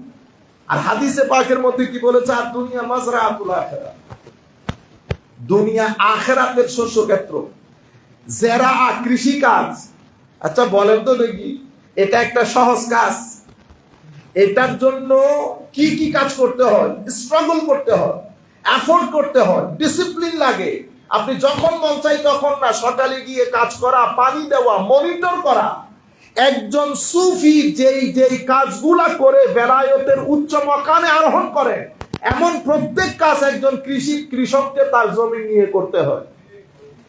আর হাদিসে পাকের মধ্যে কি বলেছে? আর দুনিয়া মাজরাআতুল আখিরাহ, দুনিয়া আখিরাতের শস্যক্ষেত্র। জেরা, কৃষি কাজ। আচ্ছা বলেন তো দেখি, এটা একটা সহজ কাজ? এটার জন্য কি কি কাজ করতে হয়? স্ট্রাগল করতে হয়, এফোর্ট করতে হয়, ডিসিপ্লিন লাগে। আপনি যখন মন চাই তখন না, সকালে গিয়ে কাজ করা, পানি দেওয়া, মনিটর করা। একজন সুফি যেই কাজগুলা করে বেলায়েতের উচ্চ মাকামে আরোহণ করে, এমন প্রত্যেক কাজ একজন কৃষককে তার জমি নিয়ে করতে হয়।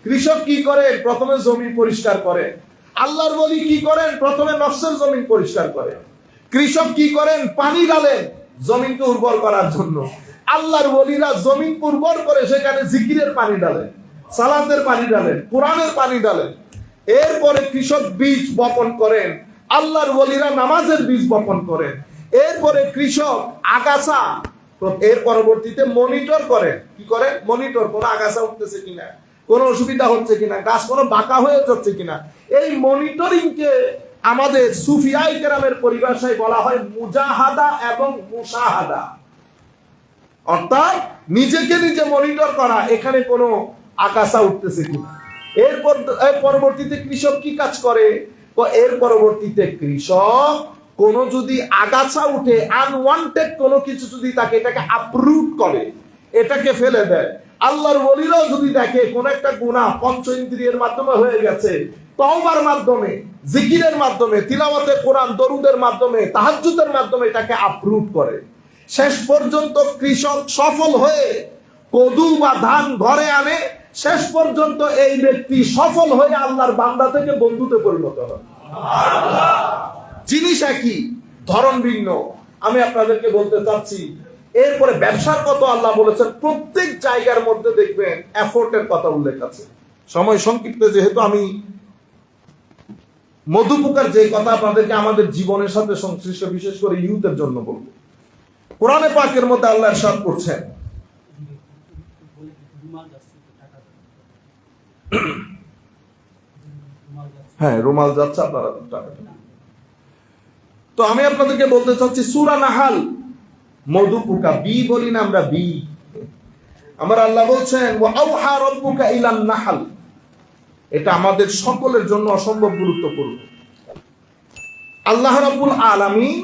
কৃষক কি করেন? প্রথমে জমি পরিষ্কার করেন। আল্লাহর ওলি কি করেন? প্রথমে নফসের জমিন পরিষ্কার করেন। কৃষক কি করেন? পানি ঢালেন জমিনকে উর্বর করার জন্য। আল্লাহর ওলিরা জমিন উর্বর করে সেখানে জিকিরের পানি ঢালেন, সালাতের পানি ঢালেন, কোরআনের পানি ঢালেন। এরপরে কৃষক বীজ বপন করেন, আল্লাহর ওলিরা নামাজের বীজ বপন করেন। এরপরে কৃষক আগাছা, এর পরবর্তীতে মনিটর করেন। কি করেন? মনিটর, কোন আগাছা উঠতেছে কিনা, কোনো অসুবিধা হচ্ছে কিনা, গাছ কোনো বাঁকা হয়ে যাচ্ছে কিনা, এই মনিটরিংকে আমাদের সুফিয়ায়ে কেরামের পরিভাষায় বলা হয় মুজাহাদা এবং মুশাহাদা। অর্থাৎ নিজেকে নিজে মনিটর করা, এখানে কোনো আকাশা উঠতেছে কিনা। এর পরবর্তীতে কৃষক কি কাজ করে? এর পরবর্তীতে কৃষক কোন যদি আগাছা উঠে, আনওয়ান্টেড কোনো কিছু যদি তাকে, এটাকে আপরুট করে, এটাকে ফেলে দেয়। আল্লাহর ওলিরাও যদি দেখে কোন একটা গুনাহ পঞ্চ ইন্দ্রিয়ের মাধ্যমে হয়ে গেছে, তওবার মাধ্যমে, জিকিরের মাধ্যমে, তিলাওয়াতে কোরআন, দরুদের মাধ্যমে, তাহাজ্জুদের মাধ্যমে এটাকে আপরুট করে। শেষ পর্যন্ত কৃষক সফল হয়ে কদু বা ধান ঘরে আনে, শেষ পর্যন্ত এই ব্যক্তি সফল হয়ে আল্লাহর বান্দা থেকে বন্ধুতে পরিণত হয়। জিনিস একই, ধরন ভিন্ন। আমি আপনাদেরকে বলতে চাচ্ছি, এরপরে ব্যবসার কথা আল্লাহ বলেছেন, প্রত্যেক জায়গার মধ্যে দেখবেন এফোর্টের কথা উল্লেখ আছে। সময় সংক্ষিপ্ত যেহেতু, আমি মধুপোকার যে কথা আপনাদেরকে আমাদের জীবনের সাথে সংশ্লিষ্ট, বিশেষ করে ইউথের জন্য বলবো। কোরআনে পাকের মধ্যে আল্লাহ ইরশাদ করছেন, হ্যাঁ রুমাল যাচ্ছে আপনারা টাকাটা। তো আমি আপনাদেরকে বলতে চাচ্ছি, সূরা নাহাল, মধুপোকা, বি বলি না আমরা, বি। আমার আল্লাহ বলছেন ওয়া আওহা রাব্বুকা ইলান নাহাল। এটা আমাদের সকলের জন্য অসম্ভব গুরুত্বপূর্ণ। আল্লাহ রাব্বুল আলামিন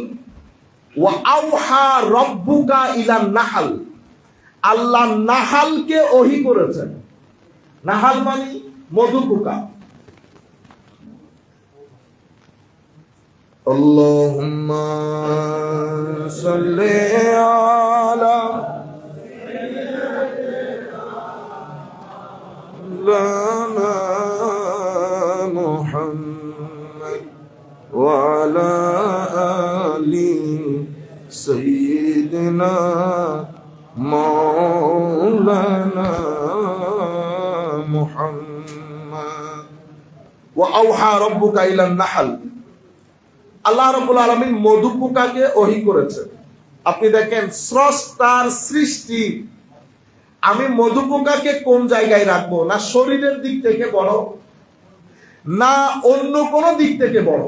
ওয়া আওহা রাব্বুকা ইলান নাহাল, আল্লাহ নাহালকে ওহী করেছেন। নাহাল মানে মধুপোকা। আল্লাহুম্মা সাল্লি আলা সাইয়্যিদিনা মুহাম্মদ ওয়া আলা আলি সাইয়্যিদিনা মাওলানা মুহাম্মদ। ওয়া আওহা রাব্বুকা ইলান নাহাল, আল্লাহ রাব্বুল আলামিন মধুপোকাকে ওহী করেছে। আপনি দেখেন স্রষ্টার সৃষ্টি, আমি মধুপোকাকে কোন জায়গায় রাখবো? না শরীরের দিক থেকে বড়, না অন্য কোন দিক থেকে বড়,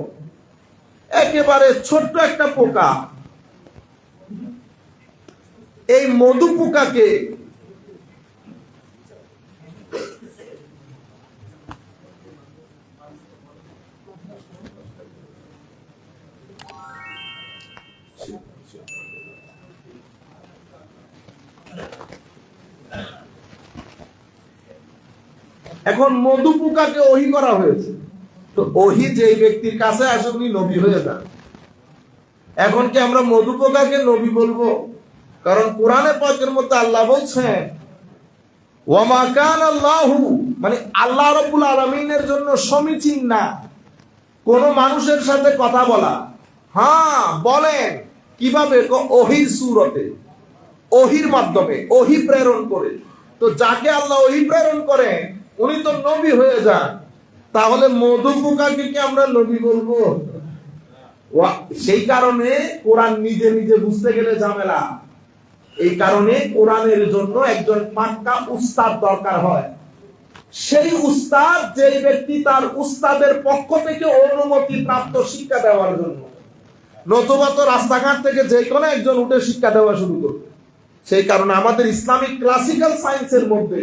একেবারে ছোট্ট একটা পোকা। এই মধুপোকাকে এখন মধুপোকাকে ওহী করা হয়েছে। তো ওহী যেই ব্যক্তির কাছে আসে উনি নবী হয়ে যান। এখন কি আমরা মধুপোকাকে নবী বলবো? কারণ কোরআনে পাকের মধ্যে আল্লাহ বলছেন ওয়া মা কানা আল্লাহু, মানে আল্লাহ রাব্বুল আলামিনের জন্য সমীচীন না কোন মানুষের সাথে কথা বলা। হ্যাঁ বলেন কিভাবে? ওহীর সূরতে, ওহীর মাধ্যমে, ওহী প্রেরণ করে। তো যাকে আল্লাহ ওহী প্রেরণ করেন উনি তো নবী হয়ে যান। তাহলে মধুপোকাকে কি আমরা নবী বলবো? সেই কারণে কোরআন নিজে নিজে বুঝতে গেলে ঝামেলা। এই কারণে কোরআনের জন্য একজন পাক্কা উস্তাদ দরকার হয়। সেই উস্তাদ যেই ব্যক্তি তার উস্তাদের পক্ষ থেকে অনুমতি প্রাপ্ত শিক্ষা দেওয়ার জন্য, নতুবা তো রাস্তাঘাট থেকে যে কোনো একজন উঠে শিক্ষা দেওয়া শুরু করবে। সেই কারণে আমাদের ইসলামিক ক্লাসিক্যাল সায়েন্সের মধ্যে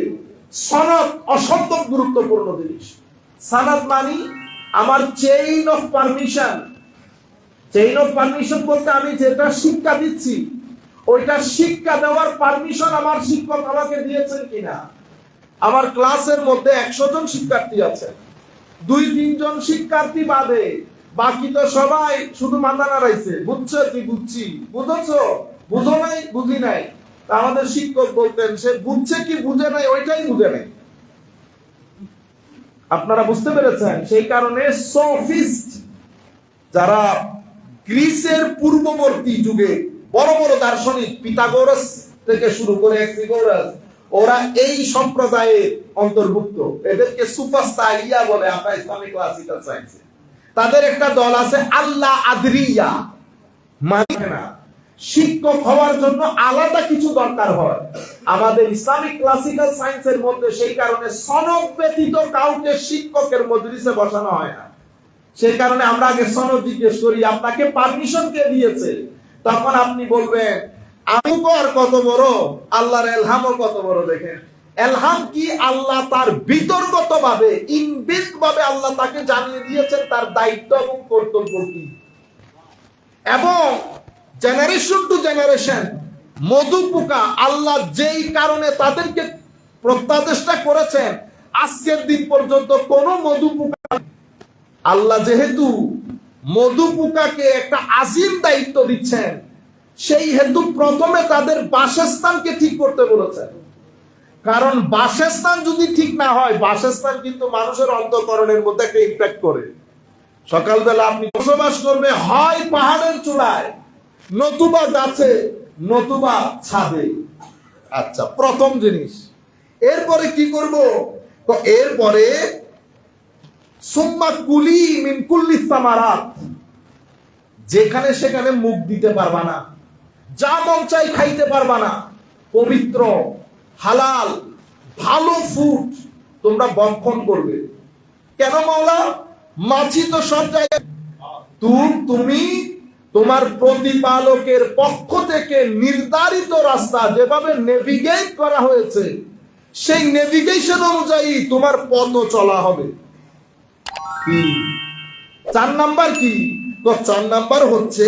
সনদ অসম্ভব গুরুত্বপূর্ণ জিনিস। সনদ মানে আমার chain of permission. Chain of permission বলতে আমি যেটা শিক্ষা দিচ্ছি ওইটা শিক্ষা দেওয়ার পারমিশন আমার শিক্ষক আমাকে দিয়েছেন কিনা। আমার ক্লাসের মধ্যে 100 জন শিক্ষার্থী আছে, 2-3 জন শিক্ষার্থী বাদে বাকি তো সবাই শুধু মাথা নাড়াইছে, বুঝছো কি বুঝছি, বুঝছো বুঝো নাই বুঝি নাই। আমাদের শিক্ষক বলতেন সে বুঝছে কি বুঝে নাই ওইটাই বুঝে নাই। আপনারা বুঝতে পেরেছেন? সেই কারণে সোফিস্ট যারা গ্রিসের পূর্ববর্তী যুগে বড় বড় দার্শনিক পিথাগোরাস থেকে শুরু করে এক্সিগোরাস, ওরা এই সম্প্রদায়ের অন্তর্ভুক্ত। এদেরকে সুফাস্তাইয়া বলে আমরা ইসলামিক ক্লাসিক্যাল সায়েন্সে। তাদের একটা দল আছে আল্লাহ আদরিয়া, মানে না শিক্ষক হওয়ার জন্য আলাদা কিছু দরকার হয়। আমাদের ইসলামিক ক্লাসিক্যাল সায়েন্সের মধ্যে সেই কারণে সনদ ব্যতীত কাউকে শিক্ষকের মজলিসে বসানো হয় না। সেই কারণে আমরা আগে সনদ জিজ্ঞেস করি, আপনাকে পারমিশন কে দিয়েছে? তখন আপনি বলবেন আমি আর কত বড়, আল্লাহর এলহামও কত বড়। দেখেন এলহাম কি, আল্লাহ তার বিতর্কত ভাবে ইনবিল্ট ভাবে আল্লাহ তাকে জানিয়ে দিয়েছেন তার দায়িত্ব এবং কর্তব্য কি। এবং জেনারেশন টু জেনারেশন মধু পোকা আল্লাহ যেই কারণে তাদেরকে প্রত্যাদেশটা করেছেন, আজকের দিন পর্যন্ত কোন মধু পোকা, আল্লাহ যেহেতু মধু পোকাকে একটা আজিম দায়িত্ব দিচ্ছেন, সেই হেতু প্রথমে তাদের বাসস্থানকে ঠিক করতে বলেছেন। কারণ বাসস্থান যদি ঠিক না হয়, বাসস্থান কিন্তু মানুষের অন্তঃকরণের মধ্যে একটা ইমপ্যাক্ট করে। সকালবেলা আপনি বসবাস করবে হয় পাহাড়ের চূড়ায়, নতুবা গাছে, নতুবা ছাদে। আচ্ছা, প্রথম জিনিস। এরপরে কি করব? তো এরপরে সুম্মা কুলি মিন কুল্লি সামারাত, যেখানে সেখানে মুখ দিতে পারবা না, যা মন চাই খাইতে পারবা না। পবিত্র হালাল ভালো ফুড তোমরা বক্ষণ করবে। কেন মাওলা? মাছি তো সব জায়গায়। তুমি তোমার প্রতিপালকের পক্ষ থেকে নির্ধারিত রাস্তা যেভাবে নেভিগেট করা হয়েছে, সেই নেভিগেশন অনুযায়ী তোমার পথ চলা হবে। কি 4 নাম্বার কি? তো 4 নাম্বার হচ্ছে